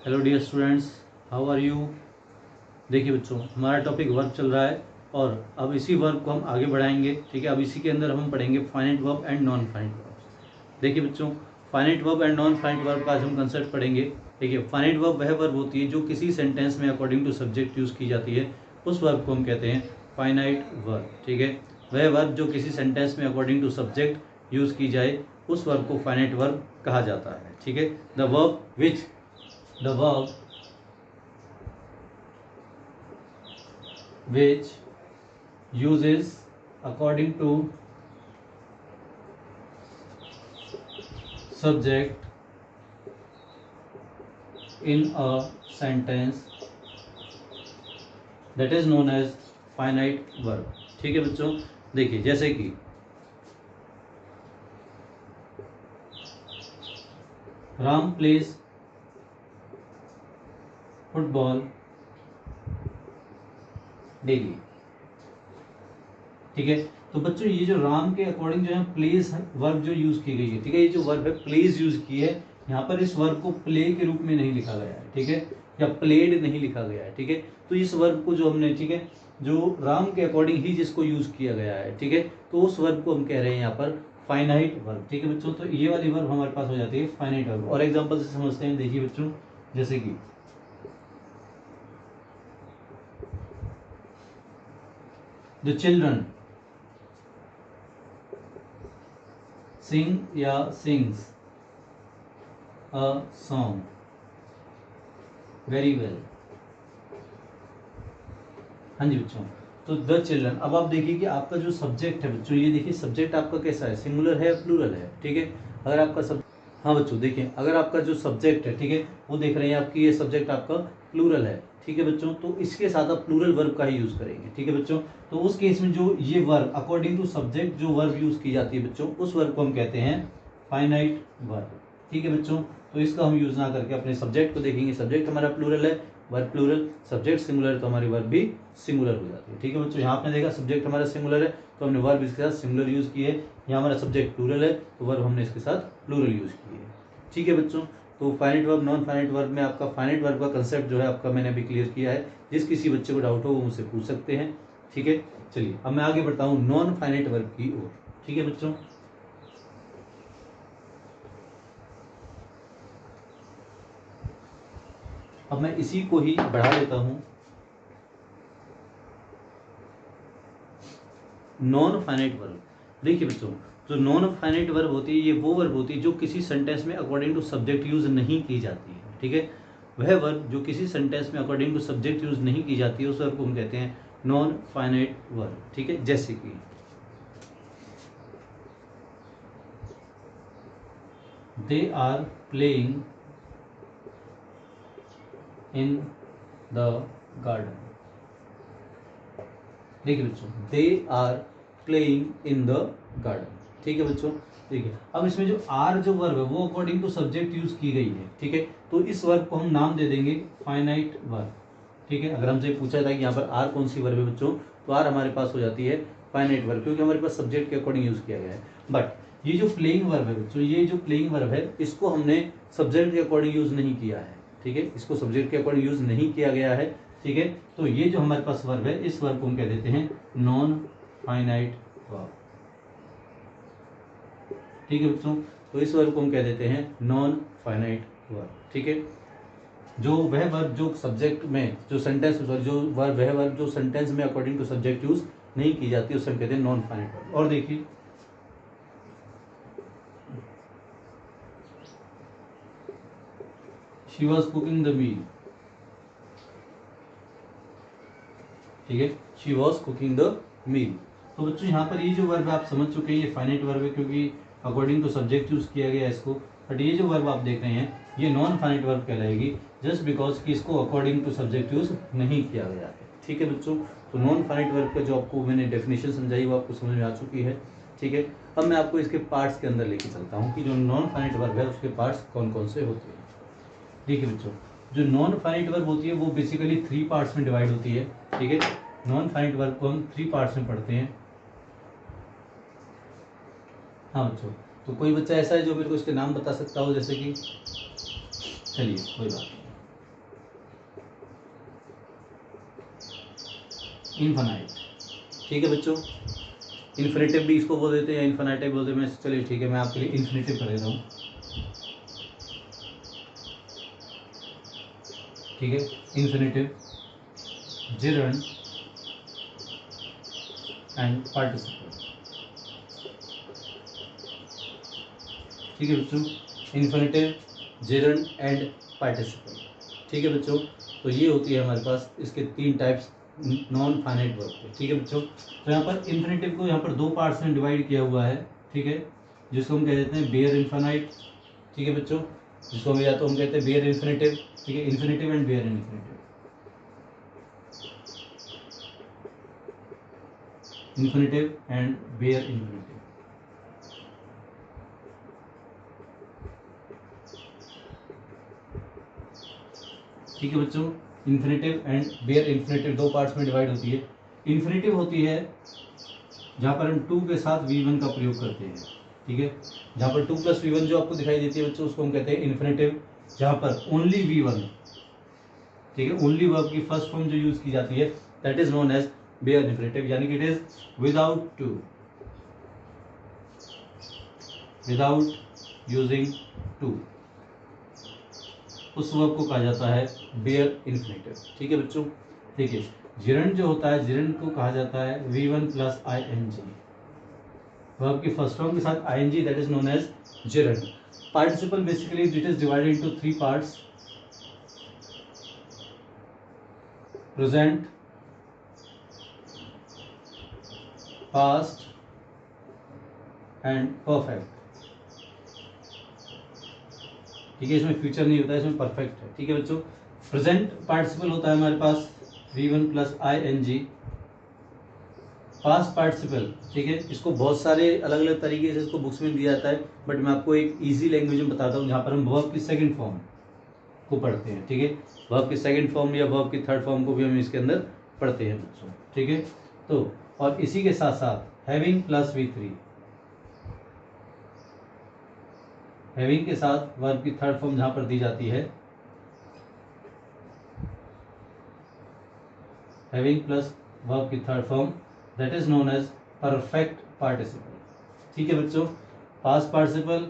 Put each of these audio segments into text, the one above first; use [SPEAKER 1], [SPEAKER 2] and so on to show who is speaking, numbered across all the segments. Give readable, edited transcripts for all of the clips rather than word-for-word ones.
[SPEAKER 1] Hello dear students, how are you. देखिए बच्चों, हमारा टॉपिक वर्ब चल रहा है और अब इसी वर्ब को हम आगे बढ़ाएंगे। ठीक है, अब इसी के अंदर हम पढ़ेंगे finite verb and non finite verb. देखिए बच्चों, finite verb and non finite verb का आज हम कंसेप्ट पढ़ेंगे। देखिए, फाइनाइट वर्ब वह वर्ब होती है जो किसी सेंटेंस में अकॉर्डिंग टू सब्जेक्ट यूज़ की जाती है, उस वर्ब को हम कहते हैं फाइनाइट वर्ब। ठीक है, वह वर्ब जो किसी सेंटेंस में अकॉर्डिंग टू सब्जेक्ट यूज़ की जाए, उस वर्ब को फाइनाइट वर्ब कहा जाता है। ठीक है, the verb which uses according to subject in a sentence that is known as finite verb। ठीक है बच्चों, देखिए जैसे कि राम प्लेज फुटबॉल डेली। ठीक है, तो बच्चों ये जो राम के अकॉर्डिंग जो है प्लेस वर्ब जो यूज की गई है, ठीक है, ये जो वर्ब है प्लेस यूज की है, यहाँ पर इस वर्ब को प्ले के रूप में नहीं लिखा गया है। ठीक है, या प्लेड नहीं लिखा गया है। ठीक है, तो इस वर्ब को जो हमने, ठीक है, जो राम के अकॉर्डिंग ही जिसको यूज किया गया है, ठीक है, तो उस वर्ब को हम कह रहे हैं यहाँ पर फाइनाइट वर्ब। ठीक है बच्चों, तो ये वाली वर्ब हमारे पास हो जाती है फाइनाइट वर्ब। और एग्जाम्पल से समझते हैं। देखिए बच्चों, जैसे कि द चिल्ड्रन सिंग या sings a song very well. हाँ जी बच्चों, तो द चिल्ड्रन। अब आप देखिए कि आपका जो सब्जेक्ट है बच्चों, ये देखिए सब्जेक्ट आपका कैसा है, सिंगुलर है या प्लूरल है। ठीक है, अगर आपका सब, हाँ बच्चों देखिए, अगर आपका जो सब्जेक्ट है, ठीक है, वो देख रहे हैं आपकी, ये सब्जेक्ट आपका प्लूरल है। ठीक है बच्चों, तो इसके साथ आप प्लूरल वर्ब का ही यूज करेंगे। ठीक है बच्चों, तो उस केस में जो ये वर्ब अकॉर्डिंग टू सब्जेक्ट जो वर्ब यूज की जाती है बच्चों, उस वर्ब को हम कहते हैं फाइनाइट वर्ब। ठीक है बच्चों, तो इसका हम यूज ना करके अपने सब्जेक्ट को देखेंगे। सब्जेक्ट हमारा प्लूरल है, वर्ब प्लूरल, सब्जेक्ट सिंगुलर, तो हमारी वर्ब भी सिंगुलर हो जाती है। ठीक है बच्चों, यहाँ आपने देखा सब्जेक्ट हमारा सिंगुलर है, तो हमने वर्ब इसके साथ सिंगुलर यूज की है। यहाँ हमारा सब्जेक्ट प्लूरल है, तो वर्ब हमने इसके साथ प्लूरल यूज की है। ठीक है बच्चों, तो finite verb non finite verb में आपका फाइनाइट वर्ब का कंसेप्ट जो है आपका मैंने अभी क्लियर किया है। जिस किसी बच्चे को डाउट हो वो मुझसे पूछ सकते हैं। ठीक है, चलिए अब मैं आगे बढ़ता हूँ नॉन फाइनाइट वर्ब की ओर। ठीक है बच्चों, अब मैं इसी को ही बढ़ा देता हूं। Non finite verb. देखिए बच्चों, जो नॉन फाइनाइट वर्ब होती है, ये वो वर्ब होती है जो किसी सेंटेंस में अकॉर्डिंग टू सब्जेक्ट यूज नहीं की जाती है। ठीक है, वह वर्ब जो किसी सेंटेंस में अकॉर्डिंग टू सब्जेक्ट यूज नहीं की जाती है, उस वर्ब को हम कहते हैं नॉन फाइनाइट वर्ब। ठीक है, जैसे कि they are playing in the garden. देखिए बच्चों, they are playing in the garden. ठीक है बच्चों, ठीक है, अब इसमें जो आर जो वर्ब है वो अकॉर्डिंग टू सब्जेक्ट यूज की गई है। ठीक है, तो इस वर्ब को हम नाम दे देंगे फाइनाइट वर्ब। ठीक है, अगर हमसे पूछा था कि यहाँ पर आर कौन सी वर्ब है बच्चों, तो आर हमारे पास हो जाती है फाइनाइट वर्ब, क्योंकि हमारे पास सब्जेक्ट के अकॉर्डिंग यूज किया गया है। बट ये जो प्लेइंग वर्ब है बच्चों, ये जो प्लेइंग वर्ब है, इसको हमने सब्जेक्ट के अकॉर्डिंग यूज नहीं किया है। ठीक है, इसको सब्जेक्ट के अकॉर्डिंग यूज नहीं किया गया है। ठीक है, तो ये जो हमारे पास वर्ब है, इस वर्ब को हम कह देते हैं नॉन फाइनाइट वर्ब। ठीक है बच्चों, तो इस वर्ब को हम कह देते हैं नॉन फाइनाइट वर्ब। ठीक है, जो वह वर्ब जो सब्जेक्ट में जो सेंटेंस जो वर्ब वह वर्ब जो सेंटेंस में अकॉर्डिंग टू सब्जेक्ट यूज नहीं की जाती, उसे हम कहते हैं नॉन फाइनाइट वर्ब। और देखिए, she was cooking the meal. ठीक है, she was cooking the meal. तो बच्चों यहाँ पर ये जो वर्ब आप समझ चुके हैं, ये फाइनाइट वर्ब है, क्योंकि अकॉर्डिंग टू सब्जेक्ट यूज किया गया है इसको। बट ये जो वर्ब आप देख रहे हैं, ये नॉन फाइनाइट वर्ब कहलाएगी, जस्ट बिकॉज कि इसको अकॉर्डिंग टू सब्जेक्ट यूज नहीं किया गया है। ठीक है बच्चों, तो नॉन फाइनाइट वर्ब का जो आपको मैंने डेफिनेशन समझाई वो आपको समझ में आ चुकी है। ठीक है, अब मैं आपको इसके पार्ट्स के अंदर लेके चलता हूँ कि जो नॉन फाइनाइट वर्ब है उसके पार्ट्स कौन कौन से होते हैं। देखिए बच्चों, जो नॉन फाइनाइट वर्ब होती है वो बेसिकली 3 पार्ट्स में डिवाइड होती है। ठीक है, नॉन फाइनाइट वर्ब को हम 3 पार्ट्स में पढ़ते हैं। हाँ बच्चों, तो कोई बच्चा ऐसा है जो मेरे को इसके नाम बता सकता हो, जैसे कि, चलिए कोई बात नहीं। इन्फिनाइट। ठीक है बच्चों, इन्फिनेटिव भी इसको बोल देते हैं या इन्फिनाइटिव बोलते हैं। मैं चलिए ठीक है, मैं आपके लिए इन्फिनेटिव कर देता हूँ। ठीक है, इन्फिनेटिव, जिरंड एंड पार्टिसिपल। ठीक है बच्चों, इन्फिनेटिव, जिरंड एंड पार्टिसिपल। ठीक है बच्चों, तो ये होती है हमारे पास इसके 3 टाइप्स नॉन फाइनाइट वर्ब के। ठीक है बच्चों, तो यहाँ पर इन्फिनेटिव को यहाँ पर 2 पार्ट्स में डिवाइड किया हुआ है। ठीक है, जिसको हम कह देते हैं बेयर इन्फिनाइट। ठीक है बच्चों, जिसको हम या तो हम कहते हैं बेयर इन्फिनेटिव। ठीक है, infinitive and bare infinitive, infinitive and bare infinitive. ठीक है बच्चों, infinitive and bare infinitive 2 parts में डिवाइड होती है। इन्फिनेटिव होती है जहाँ पर हम टू के साथ V1 का प्रयोग करते हैं। ठीक है, जहाँ पर 2 + V1 जो आपको दिखाई देती है बच्चों, उसको हम कहते हैं इन्फिनेटिव। जहाँ पर ओनली V1, ठीक है, ओनली वर्ब की फर्स्ट फॉर्म जो यूज की जाती है, that is known as bare infinitive, यानी कि it is without to, without using to, उस वर्ब को कहा जाता है बेयर इन्फिनेटिव। ठीक है बच्चों, देखिए जिरंड जो होता है, जिरंड को कहा जाता है V1 + ing, वर्ब की फर्स्ट फॉर्म के साथ ing, that is known as gerund. Participle basically it is divided into 3 parts, present, past and perfect. ठीक है, इसमें फ्यूचर नहीं होता है, इसमें परफेक्ट है। ठीक है बच्चों, प्रेजेंट पार्टिसिपल होता है हमारे पास V1 + ing। पास्ट पार्टिसिपल, ठीक है, इसको बहुत सारे अलग अलग तरीके से इसको बुक्स में दिया जाता है, बट मैं आपको एक इजी लैंग्वेज में बताता हूँ, जहाँ पर हम वर्ब की सेकंड फॉर्म को पढ़ते हैं। ठीक है, वर्ब की सेकंड फॉर्म या वर्ब की थर्ड फॉर्म को भी हम इसके अंदर पढ़ते हैं बच्चों। ठीक है, तो और इसी के साथ साथ हैविंग + V3, हैविंग के साथ वर्ब की थर्ड फॉर्म जहाँ पर दी जाती है, हैविंग प्लस वर्ब की third form, that is known as perfect participle. ठीक है बच्चों, पास्ट पार्टिसिपल,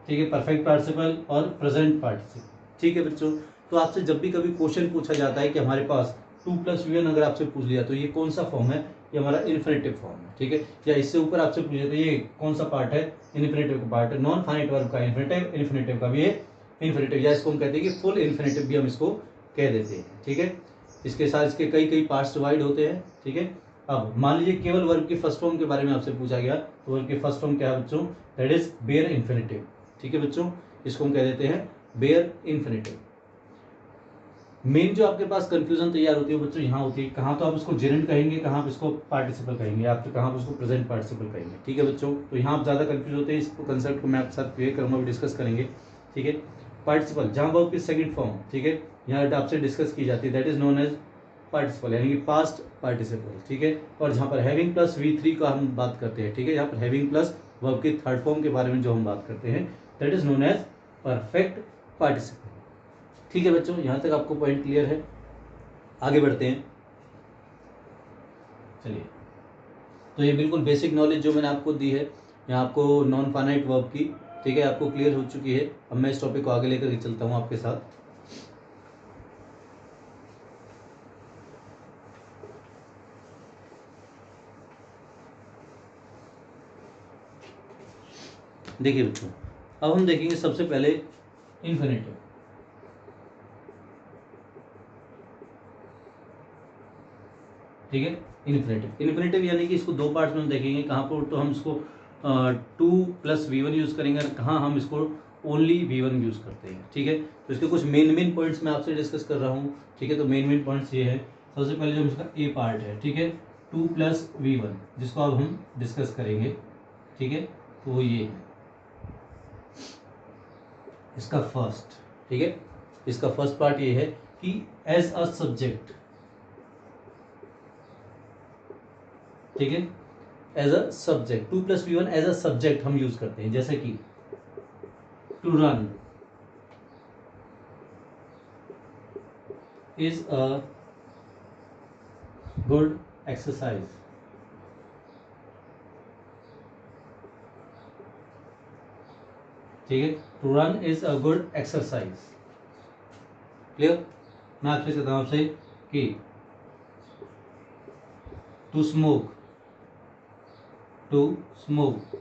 [SPEAKER 1] ठीक है, परफेक्ट पार्टिसिपल और प्रेजेंट पार्टिसिपल। ठीक है बच्चों, तो आपसे जब भी कभी क्वेश्चन पूछा जाता है कि हमारे पास 2 + V1 अगर आपसे पूछ लिया तो ये कौन सा फॉर्म है, ये हमारा इन्फिनेटिव फॉर्म है। ठीक है, या इससे ऊपर आपसे पूछ लिया तो ये कौन सा पार्ट है, इन्फिनेटिव का पार्ट है। नॉन फाइनाइट वर्ब का इन्फिनेटिव, इन्फिनेटिव का भी इन्फिनेटिव, या इसको हम कहते हैं कि फुल इन्फिनेटिव भी हम इसको कह देते हैं। ठीक है, इसके साथ इसके कई कई पार्ट्स डिवाइड होते हैं। ठीक है, अब मान लीजिए केवल वर्ब की फर्स्ट फॉर्म के बारे में आपसे पूछा गया, तो वर्ब की फर्स्ट फॉर्म क्या है बच्चों, दैट इज बेयर इन्फिनेटिव। ठीक है बच्चों, इसको हम कह देते हैं बेयर इन्फिनेटिव। मेन जो आपके पास कंफ्यूजन तैयार होती है बच्चों यहाँ होती है, कहाँ तो आप इसको जेरेंट कहेंगे, कहाँ आप इसको पार्टिसिपल कहेंगे, आप तो कहाँ आप इसको प्रेजेंट पार्टिसिपल कहेंगे। ठीक है बच्चों, तो यहाँ आप ज़्यादा कंफ्यूज होते हैं, इसको कंसेप्ट को मैं आपके साथ क्लियर करूँगा, डिस्कस करेंगे। ठीक है, पार्टिसिपल जहाँ वर्ब की सेकंड फॉर्म, ठीक है, यहाँ आपसे डिस्कस की जाती है, that is known as participle, यानी कि पास्ट पार्टिसिपल। ठीक है, और जहाँ पर हैविंग + V3 का हम बात करते हैं, ठीक है, यहाँ पर हैविंग प्लस वर्ब की थर्ड फॉर्म के बारे में जो हम बात करते हैं, that is known as perfect participle. ठीक है बच्चों, यहाँ तक आपको पॉइंट क्लियर है, आगे बढ़ते हैं। चलिए, तो ये बिल्कुल बेसिक नॉलेज जो मैंने आपको दी है यहाँ आपको नॉन फाइनाइट वर्ब की, ठीक है, आपको क्लियर हो चुकी है। अब मैं इस टॉपिक को आगे लेकर चलता हूँ आपके साथ। देखिए बच्चों, अब हम देखेंगे सबसे पहले इन्फिनेटिव। ठीक है, इन्फिनेटिव, इन्फिनेटिव यानी कि इसको 2 पार्ट्स में हम देखेंगे। कहाँ पर तो हम इसको 2 + V1 यूज़ करेंगे, और कहाँ हम इसको ओनली V1 यूज़ करते हैं। ठीक है, तो इसके कुछ मेन पॉइंट्स मैं आपसे डिस्कस कर रहा हूँ। ठीक है, तो मेन पॉइंट्स ये है, सबसे पहले जो इसका ए पार्ट है, ठीक है, 2 + V1, जिसको अब हम डिस्कस करेंगे। ठीक है, तो वो ये है इसका फर्स्ट। ठीक है, इसका फर्स्ट पार्ट ये है कि एज अ सब्जेक्ट, ठीक है, as a subject 2 + V1 as a subject हम यूज करते हैं, जैसे कि to run is a good exercise, ठीक है। To run is a good exercise. Clear. मैं आपसे कहता हूँ आपसे कि to smoke, to smoke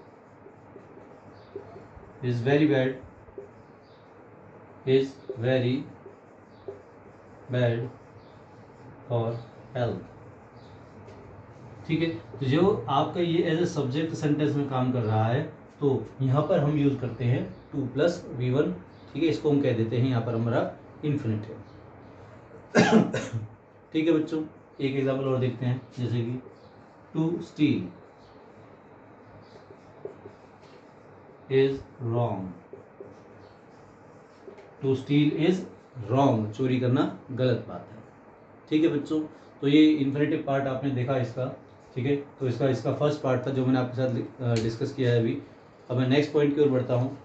[SPEAKER 1] is very bad, is very bad for health, ठीक है। तो जो आपका ये एज ए सब्जेक्ट सेंटेंस में काम कर रहा है, तो यहाँ पर हम यूज करते हैं टू प्लस V1, ठीक है। इसको हम कह देते हैं यहाँ पर हमारा इन्फिनिटिव। ठीक है बच्चों, एक एग्जाम्पल और देखते हैं, जैसे कि to steal is wrong, to steal is wrong, चोरी करना गलत बात है, ठीक है बच्चों। तो ये इन्फिनिटिव पार्ट आपने देखा इसका, ठीक है। तो इसका फर्स्ट पार्ट था जो मैंने आपके साथ डिस्कस किया है अभी। अब मैं नेक्स्ट पॉइंट की ओर बढ़ता हूँ।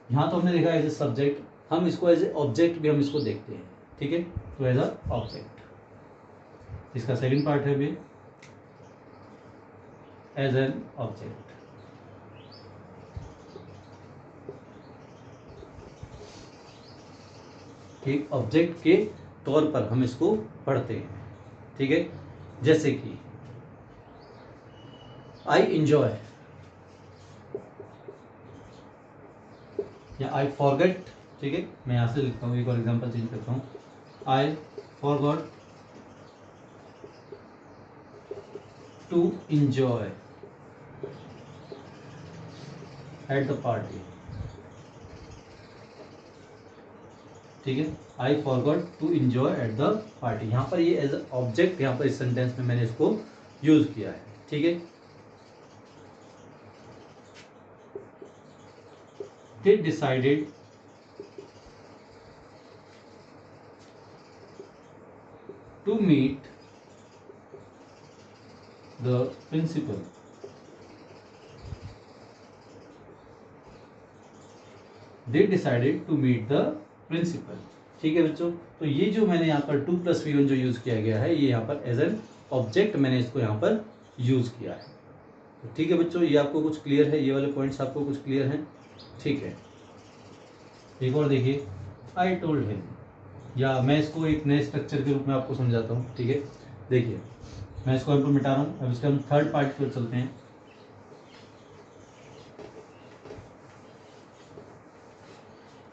[SPEAKER 1] यहाँ तो हमने देखा एज ए सब्जेक्ट, हम इसको एज ए ऑब्जेक्ट भी हम इसको देखते हैं, ठीक है। तो एज अ ऑब्जेक्ट, इसका सेकंड पार्ट है भी एज एन ऑब्जेक्ट। एक ऑब्जेक्ट के तौर पर हम इसको पढ़ते हैं, ठीक है। जैसे कि आई इंजॉय या आई फॉरगेट, ठीक है। मैं यहां से लिखता हूँ, एक और एग्जांपल चेंज करता हूँ। I forgot to enjoy at the party, ठीक है। I forgot to enjoy at the party, यहाँ पर ये एज ऑब्जेक्ट, यहाँ पर इस सेंटेंस में मैंने इसको यूज किया है, ठीक है। They decided to meet the principal. They decided to meet the principal, ठीक है बच्चों। तो ये जो मैंने यहाँ पर टू प्लस V1 जो यूज किया गया है, ये यहाँ पर एज एन ऑब्जेक्ट मैंने इसको यहाँ पर यूज किया है, तो ठीक है बच्चों। ये आपको कुछ क्लियर है, ये वाले पॉइंट्स आपको कुछ क्लियर हैं, ठीक है। एक और देखिए, आई टोल्ड हिम, या मैं इसको एक नए स्ट्रक्चर के रूप में आपको समझाता हूँ, ठीक है। देखिए मैं इसको यहाँ पर मिटा रहा हूँ, अब इसके हम थर्ड पार्ट की ओर चलते हैं।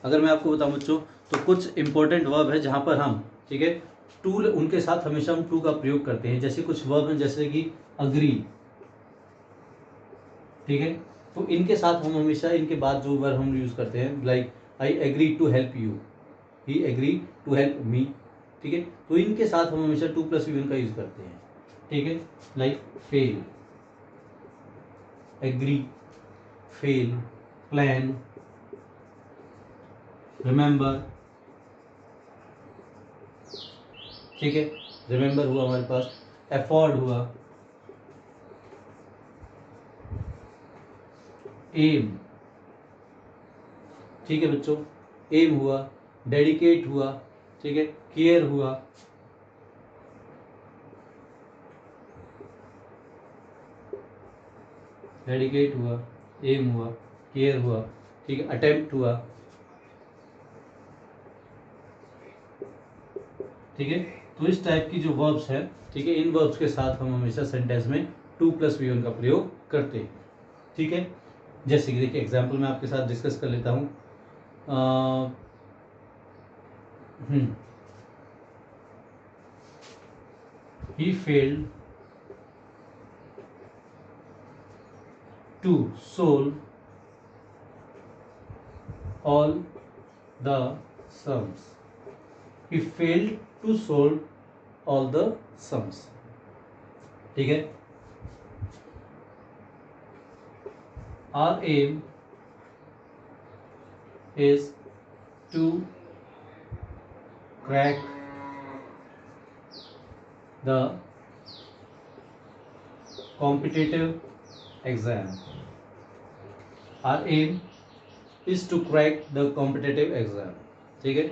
[SPEAKER 1] अगर मैं आपको बताऊं बच्चों, तो कुछ इंपॉर्टेंट वर्ब है जहां पर हम, ठीक है, टू, उनके साथ हमेशा हम टू का प्रयोग करते हैं। जैसे कुछ वर्ब हैं जैसे कि अग्री, ठीक है। तो इनके साथ हम हमेशा इनके बाद जो वर्ब हम यूज करते हैं, like I agree to help you, he agree to help me, ठीक है। तो इनके साथ हम हमेशा टू प्लस V1 का यूज करते हैं, ठीक है। Like fail, agree, fail, plan, remember, ठीक है। रिमेंबर हुआ हमारे पास, एफोर्ड हुआ, एम, ठीक है बच्चों, एम हुआ, डेडिकेट हुआ, ठीक है, केयर हुआ, डेडिकेट हुआ, एम हुआ, केयर हुआ, ठीक है, अटेम्प्ट हुआ, ठीक है। तो इस टाइप की जो वर्ब्स है, ठीक है, इन वर्ब्स के साथ हम हमेशा सेंटेंस में टू प्लस V1 का प्रयोग करते हैं, ठीक है। जैसे कि देखिए एग्जाम्पल मैं आपके साथ डिस्कस कर लेता हूँ। He failed to solve all the sums. He failed to solve all the sums, ठीक है। Our aim is to crack the competitive exam. Our aim is to crack the competitive exam, ठीक है।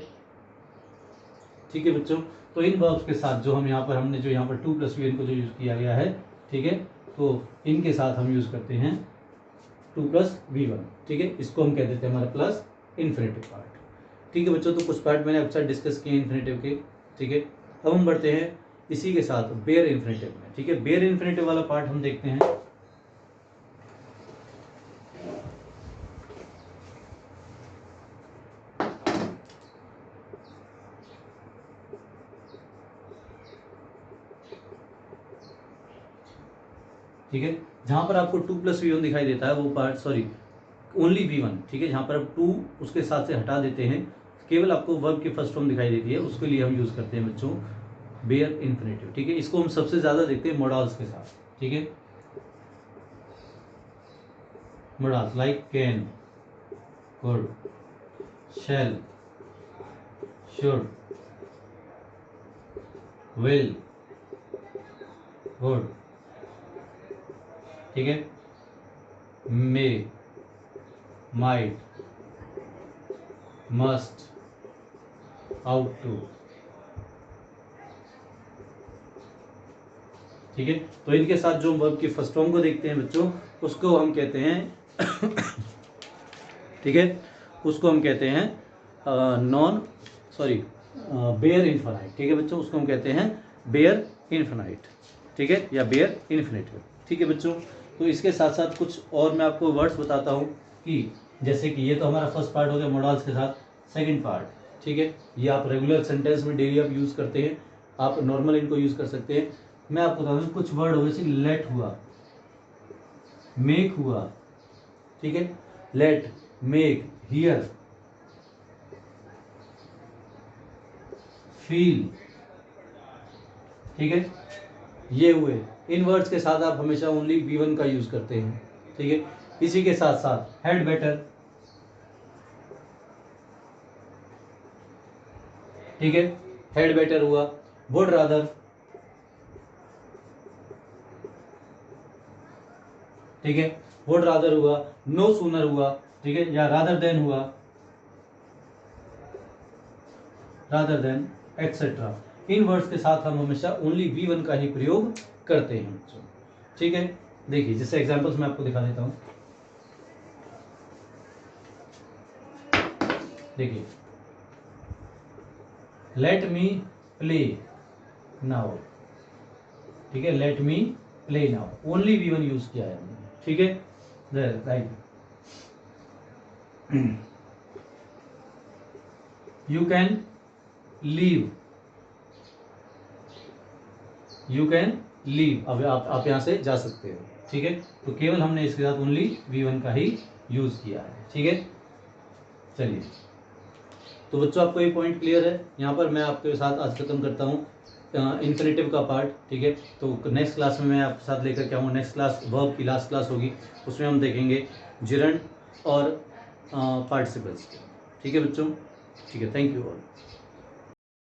[SPEAKER 1] ठीक है बच्चों। तो इन वर्ब्स के साथ जो हम यहाँ पर हमने जो यहाँ पर 2 + VN को जो यूज़ किया गया है, ठीक है, तो इनके साथ हम यूज़ करते हैं 2 + V1, ठीक है। इसको हम कह देते हैं हमारा प्लस इन्फिनेटिव पार्ट, ठीक है बच्चों। तो कुछ पार्ट मैंने आपके साथ डिस्कस किए इन्फिनेटिव के, ठीक है। अब हम बढ़ते हैं इसी के साथ बेयर इन्फिनेटिव में, ठीक है। बेयर इन्फिनेटिव वाला पार्ट हम देखते हैं। ठीक है, जहां पर आपको 2 + V1 दिखाई देता है वो पार्ट, सॉरी ओनली V1, ठीक है। जहां पर आप 2 उसके साथ से हटा देते हैं, केवल आपको वर्ब की फर्स्ट फॉर्म दिखाई देती है, उसके लिए हम यूज करते हैं बच्चों बेयर इन्फिनेटिव, ठीक है। इसको हम सबसे ज्यादा देखते हैं मोडाल्स के साथ, ठीक है। Modals like can, could, shall, should, will, would, ठीक है, may, might, must, ought to, ठीक है। तो इनके साथ जो वर्ब की फर्स्ट फॉर्म को देखते हैं बच्चों, उसको हम कहते हैं ठीक है, उसको हम कहते हैं नॉन सॉरी बेयर इन्फिनाइट, ठीक है बच्चों। उसको हम कहते हैं बेयर इन्फिनाइट, ठीक है, या बेयर इन्फिनेटिव, ठीक है बच्चों। तो इसके साथ साथ कुछ और मैं आपको वर्ड्स बताता हूँ कि जैसे कि ये तो हमारा फर्स्ट पार्ट हो गया मोडाल्स के साथ। सेकंड पार्ट, ठीक है, ये आप रेगुलर सेंटेंस में डेली आप यूज़ करते हैं, आप नॉर्मल इनको यूज़ कर सकते हैं। मैं आपको बता दूँ कुछ वर्ड हो जैसे लेट हुआ, मेक हुआ, ठीक है, लेट, मेक, हियर, फील, ठीक है, ये हुए। इन वर्ड्स के साथ आप हमेशा ओनली V1 का यूज करते हैं, ठीक है। इसी के साथ साथ हैड बेटर, ठीक है, हैड बेटर हुआ, वुड रादर, ठीक है, वुड रादर हुआ, नो सूनर हुआ, ठीक है, या रादर देन हुआ, रादर देन, एक्सेट्रा। इन वर्ड्स के साथ हम हमेशा ओनली V1 का ही प्रयोग करते हैं बच्चों, ठीक है। देखिए जैसे एग्जांपल्स मैं आपको दिखा देता हूं, देखिए लेट मी प्ले नाउ, ठीक है, let me play now, only V1 use किया है हमने, ठीक है, right. You can leave, you can leave, अब आप यहां से जा सकते हो, ठीक है। तो केवल हमने इसके साथ ओनली V1 का ही यूज किया है, ठीक है। चलिए, तो बच्चों आपको ये पॉइंट क्लियर है। यहाँ पर मैं आपके साथ आज खत्म करता हूँ इन्फिनेटिव का पार्ट, ठीक है। तो नेक्स्ट क्लास में मैं आपके साथ लेकर के आऊँगा, नेक्स्ट क्लास वर्ब की लास्ट क्लास होगी, उसमें हम देखेंगे जिरंड और पार्टिसिपल्स, ठीक है बच्चों, ठीक है। Thank you all.